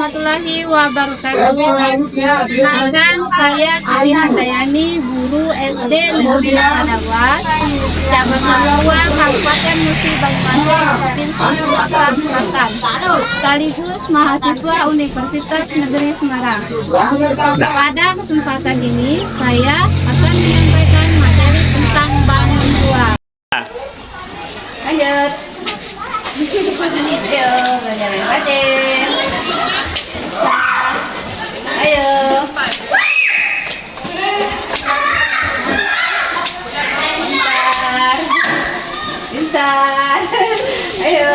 warahmatullahi wabarakatuh. Perkenalkan, saya Ari Handayani, guru SD Negeri Sadawas, cabang Melawan, Kabupaten Musi Banyuwangi, Provinsi Sumatera Selatan, sekaligus mahasiswa Universitas Negeri Semarang. Pada kesempatan ini, saya akan menyampaikan materi tentang bank menjual. Lanjut. Ayo, jalan aja. Ayo. Bentar. Ayo.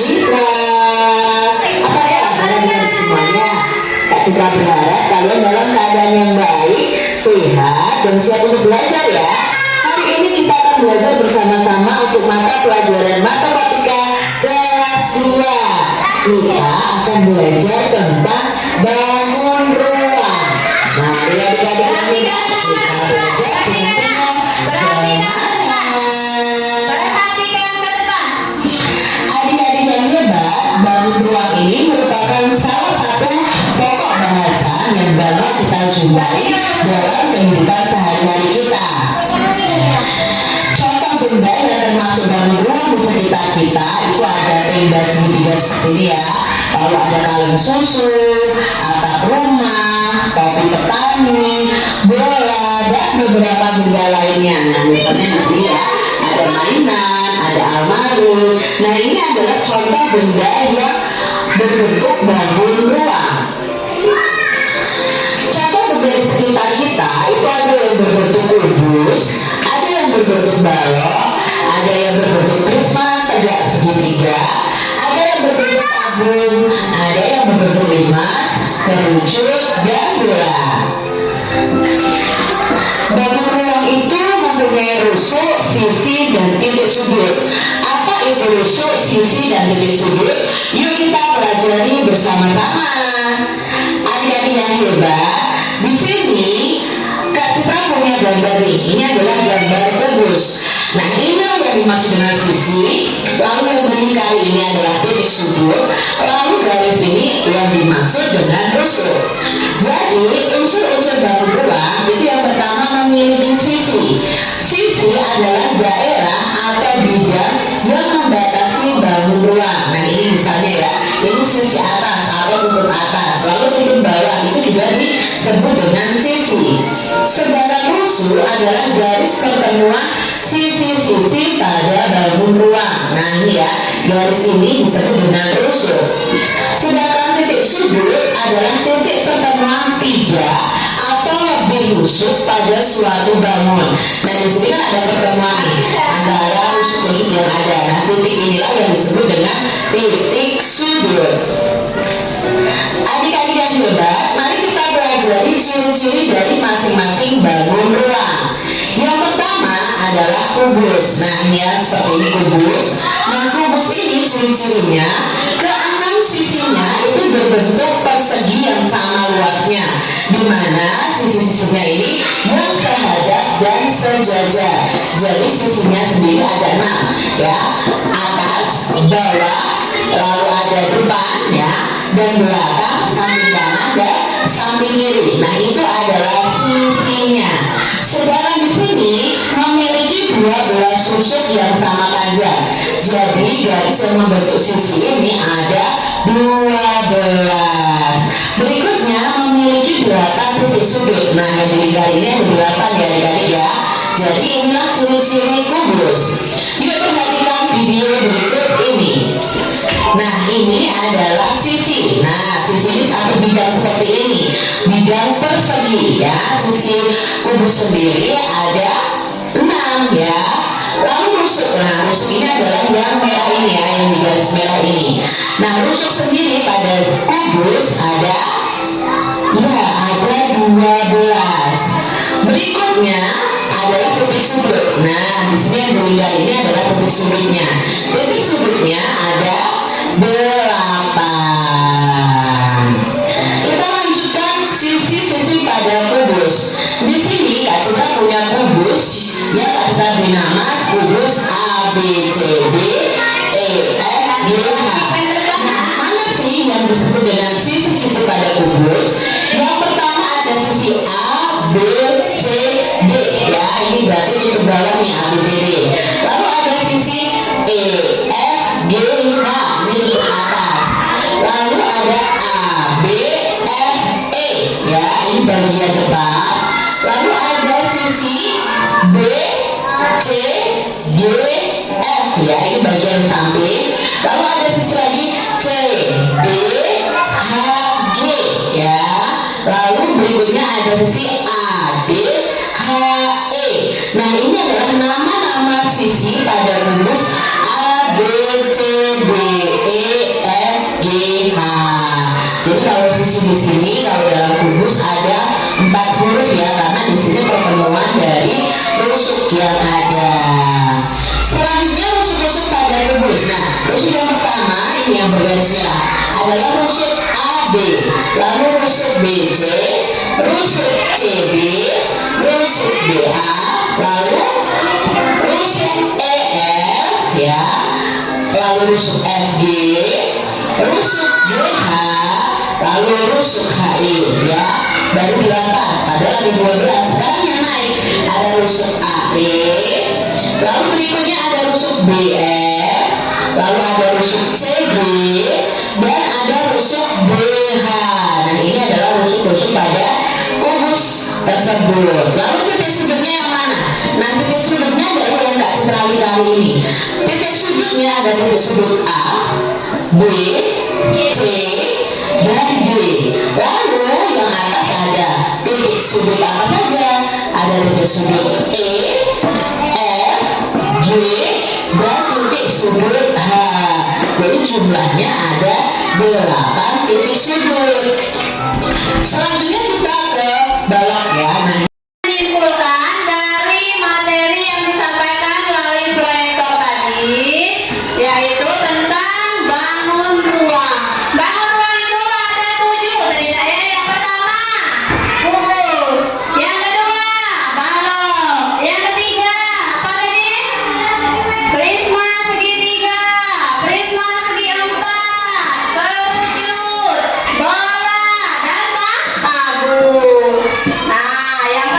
Citra. Apa ya kalian semuanya? Kak Citra berharap kalian dalam keadaan yang baik, sehat, dan siap untuk belajar ya. Hari ini kita akan belajar bersama-sama untuk mata pelajaran matematika kelas 2. Kita akan belajar tentang bangun ruang. Mari adik-adik kita belajar dengan adik-adik yang hebat, bangun ruang ini merupakan salah satu pokok bahasan yang banyak kita jumpai dalam kehidupan sehari-hari kita. Contoh benda yang termasuk bangun ruang di sekitar kita itu ada tenda segitiga seperti ini ya, lalu ada kaleng susu, atap rumah, topi petani, bola, dan beberapa benda lainnya. Nah, misalnya di sini ya, ada mainan, ada almari. Nah, ini adalah contoh benda yang berbentuk bangun ruang. Contoh benda di sekitar kita itu ada yang berbentuk kubus, ada yang berbentuk balok, ada yang berbentuk prisma tegak segitiga, ada yang berbentuk tabung, ada yang berbentuk limas, kerucut, dan bola. Bangun ruang itu mempunyai rusuk, sisi, dan titik sudut. Apa itu rusuk, sisi, dan titik sudut? Yuk kita pelajari bersama-sama. Adik-adik yang hebat, di sini Kak Citra punya gambar nih. Ini adalah gambar kubus. Nah, ini yang dimaksud dengan sisi, lalu yang melingkari ini adalah titik sudut, lalu garis ini yang dimaksud dengan rusuk. Jadi unsur-unsur bangun ruang itu yang pertama memiliki sisi. Sisi adalah daerah atau bidang yang membatasi bangun ruang. Nah, ini misalnya ya, ini sisi atas atau kutub atas, lalu kutub bawah itu juga disebut dengan sisi. Sedangkan rusuk adalah garis pertemuan sisi-sisi pada bangun ruang. Nah, ini ya, garis ini disebut dengan rusuk. Sedangkan titik sudut adalah titik pertemuan tiga atau lebih rusuk pada suatu bangun. Nah, di sini kan ada pertemuan nih antara rusuk-rusuk yang ada. Nah, titik inilah yang disebut dengan titik sudut. Adik-adik yang hebat, mari kita pelajari ciri-ciri dari masing-masing bangun ruang. Yang pertama adalah kubus. Nah, ini ya, seperti ini kubus. Nah, kubus ini ciri-cirinya keenam sisinya itu berbentuk persegi yang sama luasnya, di mana sisi-sisinya ini yang sehadap dan sejajar. Jadi sisinya sendiri ada 6 ya, atas, bawah, lalu ada depan ya, dan belakang, samping kanan dan samping kiri. Nah, itu adalah sisinya. Sedangkan di sini memiliki 12 rusuk yang sama panjang. Jadi garis yang membentuk sisi ini ada 12. Berikutnya memiliki 8 titik sudut. Nah, yang dilingkari ini ada 8 ya adik-adik ya. Jadi inilah ciri-ciri kubus. Yuk perhatikan video berikut ini. Nah, ini adalah sisi. Nah, sisi ini satu bidang seperti ini, bidang persegi ya. Sisi kubus sendiri ada 6 ya. Lalu rusuk. Nah, rusuk ini adalah yang merah ini ya, yang di garis merah ini. Nah, rusuk sendiri pada kubus ada 12. Berikutnya adalah titik sudut. Nah, di sini yang dilingkari ini adalah titik sudutnya. Titik sudutnya ada 8. Kita lanjutkan sisi-sisi pada kubus. Di sini Kak Citra punya kubus yang Kak Citra beri nama kubus A, B, C, D, E, F, G, H. Nah, mana sih yang disebut dengan sisi-sisi pada kubus? Yang pertama ada sisi A, B, C, D ya. Ini berarti untuk bawah nih A, B, C, D. Lalu ada sisi E, F, G, H. Ini untuk atas. Lalu ada A, B, F, E ya. Ini bagian depan. Lalu ada sisi B, C, D, F ya. Ini bagian samping. Lalu ada sisi lagi C, D, H, G ya. Lalu berikutnya ada sisi A, D, H, E. Nah, ini adalah nama-nama sisi pada rumus A, B, C, D, E, lalu rusuk BC, rusuk CB, rusuk BA, lalu rusuk EF ya, lalu rusuk FG, rusuk GH, lalu rusuk HI ya, baru 8 padahal ada 12. Sekarang yang naik ada rusuk AB, lalu berikutnya ada rusuk BF, lalu ada rusuk CG, dan ada rusuk BH. Nah ini adalah rusuk-rusuk pada kubus tersebut. Lalu titik sudutnya yang mana? Nah titik sudutnya dari yang tidak seterali kali ini. Titik sudutnya ada titik sudut A, B, C, dan D. Lalu yang atas ada titik sudut apa saja? Ada titik sudut E, F, G, dan titik sudut H. Jadi jumlahnya ada 8 titik sudut. Selanjutnya kita ke balok ya. Nah, Menyimpulkan dari materi yang disampaikan melalui proyektor tadi, yaitu tentang bangun ruang. Bangun ruang itu ada 7 tadi ya. Yang pertama, kubus. Yang kedua, balok. Yang ketiga, apa tadi? Prisma segitiga. Prisma segi 4. Kerucut, bola, dan tabur. Nah, yang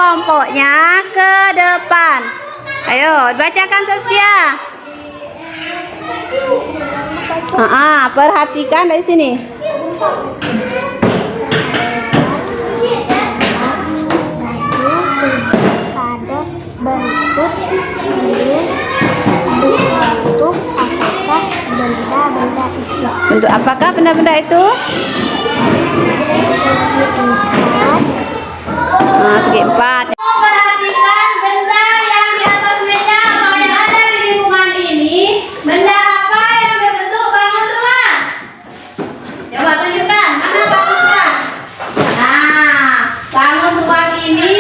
kelompoknya ke depan. Ayo, bacakan Saskia. Perhatikan dari sini. Pada bentuk Bentuk apakah benda-benda itu? Segi empat. Perhatikan benda yang di atas meja atau yang ada di lingkungan ini. Benda apa yang berbentuk bangun rumah? Coba tunjukkan, mana bangun rumah? Nah, bangun rumah ini